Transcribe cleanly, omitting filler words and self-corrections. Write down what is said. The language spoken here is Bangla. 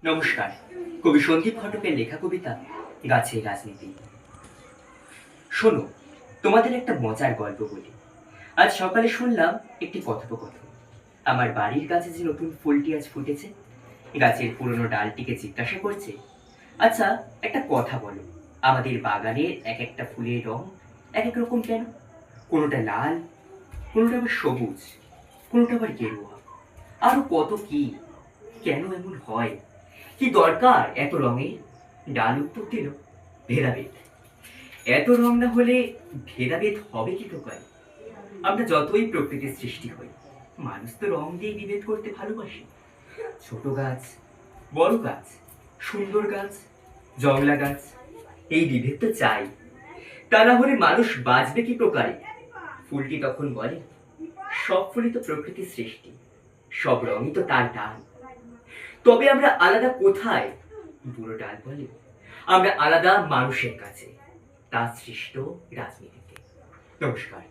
নমস্কার। কবি সন্দীপ ঘটকের লেখা কবিতা গাছের রাজনীতি। শোনো, তোমাদের একটা মজার গল্প বলি। আজ সকালে শুনলাম একটি কথোপকথন। আমার বাড়ির কাছে যে নতুন ফুলটি আজ ফুটেছে, গাছের পুরনো ডালটিকে জিজ্ঞাসা করছে, আচ্ছা একটা কথা বলো, আমাদের বাগানের এক একটা ফুলের রং এক এক রকম কেন? কোনোটা লাল, কোনোটা আবার সবুজ, কোনোটা আবার গেরুয়া, আরো কত কি। কেন এমন হয়? কি দরকার এত রঙের? ডাল উত্তর দিল, ভেদাভেদ। এত রং না হলে ভেদাভেদ হবে কি প্রকার? আমরা যতই প্রকৃতির সৃষ্টি হই, মানুষ তো রং দিয়ে বিভেদ করতে ভালোবাসে। ছোট গাছ, বড় গাছ, সুন্দর গাছ, জংলা গাছ, এই বিভেদ তো চাই। তা না হলে মানুষ বাঁচবে কি প্রকারে? ফুলটি তখন বলে, সব ফুলই তো প্রকৃতির সৃষ্টি, সব রঙই তো তার টান। তবে আমরা আলাদা কোথায়? বুড়ো ডাল বলে, আমরা আলাদা মানুষের কাছে, তার সৃষ্ট রাজনীতিতে। নমস্কার।